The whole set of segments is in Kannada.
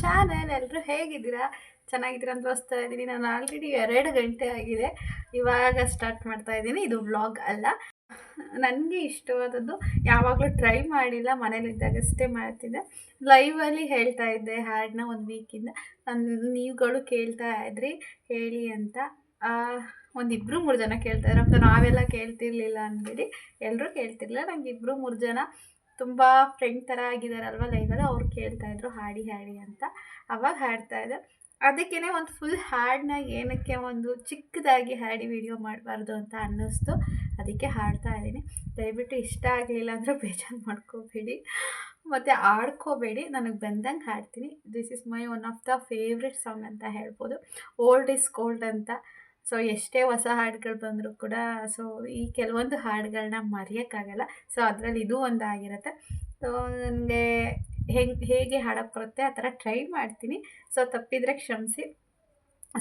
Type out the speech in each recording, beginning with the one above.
ಚಾನಲ್. ಎಲ್ಲರೂ ಹೇಗಿದ್ದೀರಾ? ಚೆನ್ನಾಗಿದ್ದೀರಾ ಅಂತ ಭಾವಿಸ್ತಾ ಇದ್ದೀನಿ. ನಾನು ಆಲ್ರೆಡಿ 2 ಗಂಟೆ ಆಗಿದೆ. ಇವಾಗ ಸ್ಟಾರ್ಟ್ ಮಾಡ್ತಾ ಇದ್ದೀನಿ. ಇದು ವ್ಲಾಗ್ ಅಲ್ಲ. ನನಗೆ ಇಷ್ಟವಾದದ್ದು ಯಾವಾಗಲೂ ಟ್ರೈ ಮಾಡಿಲ್ಲ, ಮನೇಲಿದ್ದಾಗಷ್ಟೇ ಮಾಡ್ತಿದ್ದೆ. ಲೈವಲ್ಲಿ ಹೇಳ್ತಾ ಇದ್ದೆ ಹಾಡನ್ನ ಒಂದು ವೀಕಿಂದ. ನೀವುಗಳು ಕೇಳ್ತಾ ಇದ್ರಿ ಹೇಳಿ ಅಂತ. ಒಂದಿಬ್ಬರು 3 ಜನ ಕೇಳ್ತಾಯಿದ್ರು ಅಂತ ನಾವೆಲ್ಲ ಕೇಳ್ತಿರ್ಲಿಲ್ಲ ಅಂದ್ಬಿಡಿ. ಎಲ್ಲರೂ ಕೇಳ್ತಿರ್ಲಿಲ್ಲ. ನಂಗೆ 2-3 ಜನ ತುಂಬ ಫ್ರೆಂಡ್ ಥರ ಆಗಿದ್ದಾರಲ್ವ ಲೈವಲ್ಲಿ, ಅವ್ರು ಕೇಳ್ತಾಯಿದ್ರು ಹಾಡಿ ಹಾಡಿ ಅಂತ. ಅವಾಗ ಹಾಡ್ತಾಯಿದ್ದೆ. ಅದಕ್ಕೇ ಒಂದು ಫುಲ್ ಹಾಡನ್ನ ಏನಕ್ಕೆ ಒಂದು ಚಿಕ್ಕದಾಗಿ ಹಾಡಿ ವಿಡಿಯೋ ಮಾಡಬಾರ್ದು ಅಂತ ಅನ್ನಿಸ್ತು. ಅದಕ್ಕೆ ಹಾಡ್ತಾ ಇದ್ದೀನಿ. ದಯವಿಟ್ಟು ಇಷ್ಟ ಆಗಲಿಲ್ಲ ಅಂದರೆ ಬೇಜಾರು ಮಾಡ್ಕೋಬೇಡಿ ಮತ್ತು ಆಡ್ಕೋಬೇಡಿ. ನನಗೆ ಬಂದಂಗೆ ಹಾಡ್ತೀನಿ. This is my one of the favourite song ಅಂತ ಹೇಳ್ಬೋದು. ಓಲ್ಡ್ ಇಸ್ ಗೋಲ್ಡ್ ಅಂತ. ಸೊ ಎಷ್ಟೇ ಹೊಸ ಹಾಡುಗಳು ಬಂದರೂ ಕೂಡ ಸೊ ಈ ಕೆಲವೊಂದು ಹಾಡುಗಳನ್ನ ಮರೆಯೋಕ್ಕಾಗಲ್ಲ. ಸೊ ಅದರಲ್ಲಿ ಇದು ಒಂದು ಆಗಿರುತ್ತೆ. ಸೊ ನನಗೆ ಹೇಗೆ ಹಾಡೋಕ್ಕೆ ಬರುತ್ತೆ ಆ ಥರ ಟ್ರೈ ಮಾಡ್ತೀನಿ. ಸೊ ತಪ್ಪಿದರೆ ಕ್ಷಮಿಸಿ.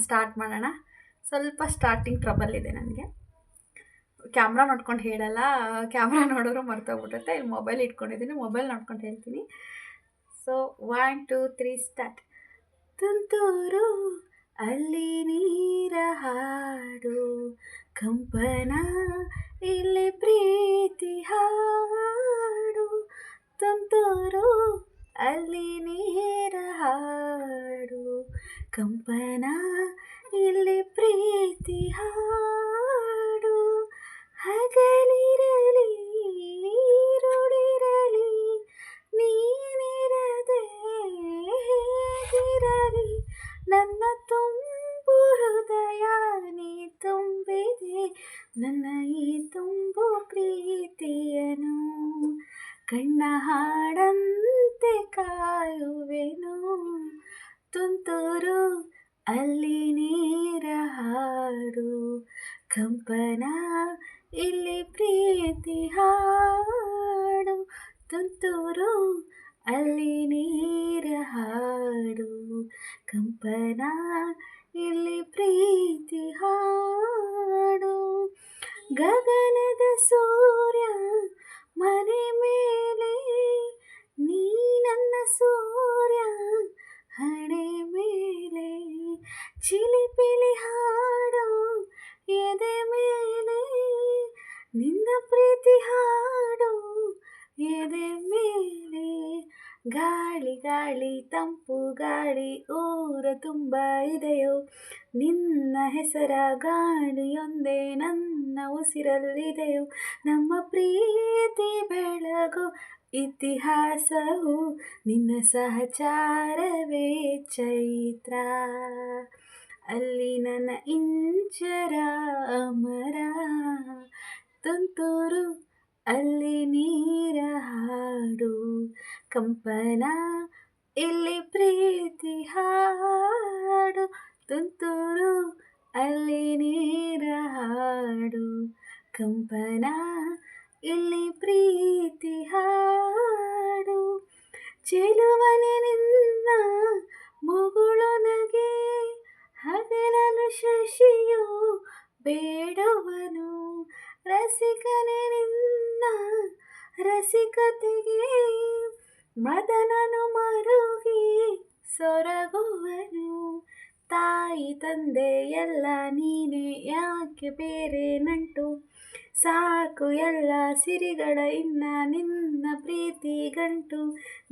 ಸ್ಟಾರ್ಟ್ ಮಾಡೋಣ. ಸ್ವಲ್ಪ ಸ್ಟಾರ್ಟಿಂಗ್ ಟ್ರಬಲ್ ಇದೆ ನನಗೆ. ಕ್ಯಾಮ್ರಾ ನೋಡ್ಕೊಂಡು ಹೇಳಲ್ಲ, ಕ್ಯಾಮ್ರಾ ನೋಡೋರು ಮರ್ತೋಗ್ಬಿಡುತ್ತೆ. ಇಲ್ಲಿ ಮೊಬೈಲ್ ಇಟ್ಕೊಂಡಿದ್ದೀನಿ, ಮೊಬೈಲ್ ನೋಡ್ಕೊಂಡು ಹೇಳ್ತೀನಿ. So 1 2 3 start. ತುಂತುರು ಅಲ್ಲಿ ನೀರ ಹಾಡು, ಕಂಪನ ಇಲ್ಲಿ ಪ್ರೀತಿ ಹಾಡು. ತುಂತುರು ಅಲ್ಲಿ ನೀರ ಹಾಡು, ಕಂಪನ ಇಲ್ಲಿ ಪ್ರೀತಿ ಹಾಡು. ಹಗಲಿರಲಿ ಇರುಳಿರಲಿ ನೀನಿರದೆ ಹೇಗಿರಲಿ, ನನ್ನ ತುಂಬು ಹೃದಯ ನೀ ತುಂಬಿದೆ, ನನ್ನ ಈ ತುಂಬು ಪ್ರೀತಿಯನು ಕಣ್ಣ ಹಾಡಂತೆ ಕಾಯುವೆನು. ತುಂತುರು ಅಲ್ಲಿ ನೀರ ಹಾಡು, ಕಂಪನ ಇಲ್ಲಿ ಪ್ರೀತಿ ಹಾಡು. ತುಂತುರು ಅಲ್ಲಿ ನೀರ ಹಾಡು, ಕಂಪನ ಇಲ್ಲಿ ಪ್ರೀತಿ ಹಾಡು. ಗಗನದ ಸೂರ್ಯ ಮನೆ ಮೇಲೆ, ನೀ ನನ್ನ ಸೂರ್ಯ ಹಣೆ ಮೇಲೆ. ಚಿಲಿಪಿಲಿ ಹಾಡು ಎದೆ ಮೇಲೆ, ನಿನ್ನ ಪ್ರೀತಿ ಹಾಡು ಎದೆ ಮೇಲೆ. ಗಾಳಿ ಗಾಳಿ ತಂಪು ಗಾಳಿ ಊರ ತುಂಬ ಇದೆಯೋ, ನಿನ್ನ ಹೆಸರ ಗಾಳಿಯೊಂದೇ ನನ್ನ ಉಸಿರಲ್ಲಿದೆಯೋ. ನಮ್ಮ ಪ್ರೀತಿ ಬೆಳಗು ಇತಿಹಾಸವು, ನಿನ್ನ ಸಹಚಾರವೇ ಚೈತ್ರ. ಅಲ್ಲಿ ನನ್ನ ಇಂಚರ ಅಮರ. ತುಂತುರು ಅಲ್ಲಿ ನೀರ ಹಾಡು, ಕಂಪನ ಇಲ್ಲಿ ಪ್ರೀತಿ ಹಾಡು. ತುಂತುರು ಅಲ್ಲಿ ನೀರ ಹಾಡು, ಕಂಪನ ಇಲ್ಲಿ ಪ್ರೀತಿ ಹಾಡು. ಚೆಲುವನೆ ನಿನ್ನ ಮುಗುಳು ನಗೆ, ಹಗಲಲು ಶಶಿಯು ಬೇಡವನು. ರಸಿಕನೆ ನಿನ್ನ ರಸಿಕತೆಗೆ, ಮದನನು ಮರುಗಿ ಸೊರಗುವನು. ತಾಯಿ ತಂದೆ ಎಲ್ಲ ನೀನೆ, ಯಾಕೆ ಬೇರೆ ನಂಟು. ಸಾಕು ಎಲ್ಲ ಸಿರಿಗಳ ಇನ್ನ ನಿನ್ನ ಪ್ರೀತಿ ಗಂಟು.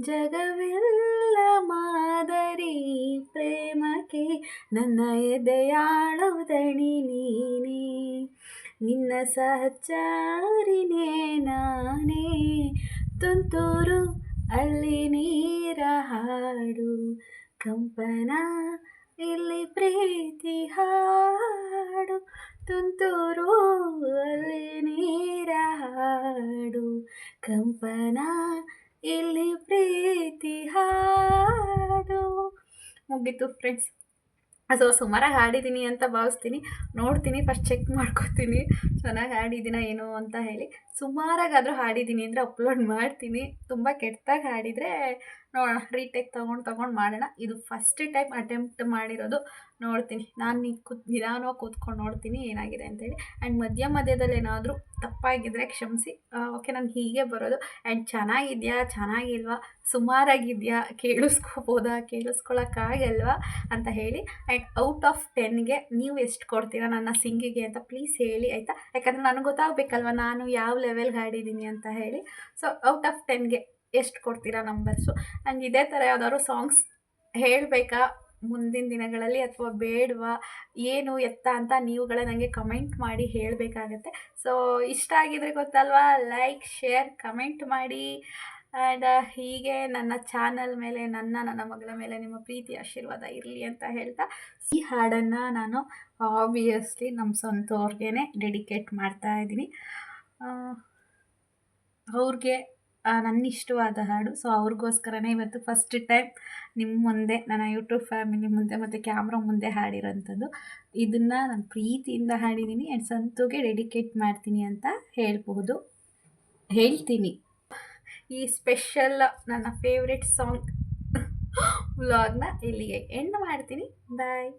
ಜಗವೆಲ್ಲ ಮಾದರಿ ಪ್ರೇಮಕ್ಕೆ, ನನ್ನ ಎದೆಯಾಳೋ ದಣಿ ನೀನೇ. ನಿನ್ನ ಸಹಚಾರಿನೇ ನಾನೇ. ತುಂತುರು ಅಲ್ಲಿ ನೀರ ಹಾಡು, ಕಂಪನ ಇಲ್ಲಿ ಪ್ರೀತಿ ಹಾಡು. ತುಂತುರು ಅಲ್ಲಿ ನೀರ ಹಾಡು, ಕಂಪನ ಇಲ್ಲಿ ಪ್ರೀತಿ ಹಾಡು. ಮುಗೀತು ಫ್ರೆಂಡ್ಸ್. ಸೊ ಸುಮಾರಾಗಿ ಹಾಡಿದ್ದೀನಿ ಅಂತ ಭಾವಿಸ್ತೀನಿ. ನೋಡ್ತೀನಿ, ಫಸ್ಟ್ ಚೆಕ್ ಮಾಡ್ಕೊತೀನಿ ಚೆನ್ನಾಗಿ ಹಾಡಿದ್ದೀನ ಏನು ಅಂತ ಹೇಳಿ. ಸುಮಾರಾಗಾದರೂ ಹಾಡಿದ್ದೀನಿ ಅಂದರೆ ಅಪ್ಲೋಡ್ ಮಾಡ್ತೀನಿ. ತುಂಬ ಕೆಟ್ಟದಾಗಿ ಹಾಡಿದರೆ ನೋಡೋಣ, ರೀಟೇಕ್ ತೊಗೊಂಡು ಮಾಡೋಣ. ಇದು ಫಸ್ಟ್ ಟೈಮ್ ಅಟೆಂಪ್ಟ್ ಮಾಡಿರೋದು. ನೋಡ್ತೀನಿ, ನಾನು ನಿಧಾನವಾಗಿ ಕೂತ್ಕೊಂಡು ನೋಡ್ತೀನಿ ಏನಾಗಿದೆ ಅಂತೇಳಿ. ಆ್ಯಂಡ್ ಮಧ್ಯದಲ್ಲಿ ಏನಾದರೂ ತಪ್ಪಾಗಿದ್ದರೆ ಕ್ಷಮಿಸಿ. ಓಕೆ, ನಾನು ಹೀಗೆ ಬರೋದು. ಆ್ಯಂಡ್ ಚೆನ್ನಾಗಿದೆಯಾ, ಚೆನ್ನಾಗಿಲ್ವಾ, ಸುಮಾರಾಗಿದೆಯಾ, ಕೇಳಿಸ್ಕೊಳ್ಳೋಕ್ಕಾಗಲ್ವಾ ಅಂತ ಹೇಳಿ. ಆ್ಯಂಡ್ ಔಟ್ ಆಫ್ 10ಗೆ ನೀವು ಎಷ್ಟು ಕೊಡ್ತೀರಾ ನನ್ನ ಸಿಂಗಿಗೆ ಅಂತ ಪ್ಲೀಸ್ ಹೇಳಿ, ಆಯಿತಾ? ಯಾಕಂದರೆ ನನಗೆ ಗೊತ್ತಾಗಬೇಕಲ್ವ ನಾನು ಯಾವ ಲೆವೆಲ್ಗೆ ಹಾಡಿದ್ದೀನಿ ಅಂತ ಹೇಳಿ. ಸೊ ಔಟ್ ಆಫ್ 10ಗೆ ಎಷ್ಟು ಕೊಡ್ತೀರಾ ನಂಬರ್ಸು? ಆ್ಯಂಡ್ ಇದೇ ಥರ ಯಾವ್ದಾದ್ರು ಸಾಂಗ್ಸ್ ಹೇಳಬೇಕಾ ಮುಂದಿನ ದಿನಗಳಲ್ಲಿ ಅಥವಾ ಬೇಡವಾ, ಏನು ಎತ್ತ ಅಂತ ನೀವುಗಳೇ ನನಗೆ ಕಮೆಂಟ್ ಮಾಡಿ ಹೇಳಬೇಕಾಗತ್ತೆ. ಸೊ ಇಷ್ಟ ಆಗಿದ್ರೆ ಗೊತ್ತಲ್ವಾ, ಲೈಕ್, ಶೇರ್, ಕಮೆಂಟ್ ಮಾಡಿ. ಆ್ಯಂಡ್ ಹೀಗೆ ನನ್ನ ಚಾನಲ್ ಮೇಲೆ ನನ್ನ ಮಗಳ ಮೇಲೆ ನಿಮ್ಮ ಪ್ರೀತಿ ಆಶೀರ್ವಾದ ಇರಲಿ ಅಂತ ಹೇಳ್ತಾ, ಈ ಹಾಡನ್ನು ನಾನು ಆಬ್ವಿಯಸ್ಲಿ ನಮ್ಮ ಸ್ವಂತವ್ರಿಗೇ ಡೆಡಿಕೇಟ್ ಮಾಡ್ತಾ ಇದ್ದೀನಿ. ಅವ್ರಿಗೆ ನನ್ನ ಇಷ್ಟವಾದ ಹಾಡು. ಸೊ ಅವ್ರಿಗೋಸ್ಕರನೇ ಇವತ್ತು ಫಸ್ಟ್ ಟೈಮ್ ನಿಮ್ಮ ಮುಂದೆ, ನನ್ನ ಯೂಟ್ಯೂಬ್ ಫ್ಯಾಮಿಲಿ ಮುಂದೆ ಮತ್ತು ಕ್ಯಾಮ್ರಾ ಮುಂದೆ ಹಾಡಿರೋಂಥದ್ದು. ಇದನ್ನು ನಾನು ಪ್ರೀತಿಯಿಂದ ಹಾಡಿದ್ದೀನಿ ಆ್ಯಂಡ್ ಸಂತುಗೆ ಡೆಡಿಕೇಟ್ ಮಾಡ್ತೀನಿ ಅಂತ ಹೇಳ್ತೀನಿ. ಈ ಸ್ಪೆಷಲ್ ನನ್ನ ಫೇವ್ರೆಟ್ ಸಾಂಗ್ ವ್ಲಾಗ್ನ ಇಲ್ಲಿಗೆ ಎಂಡ್ ಮಾಡ್ತೀನಿ. ಬಾಯ್.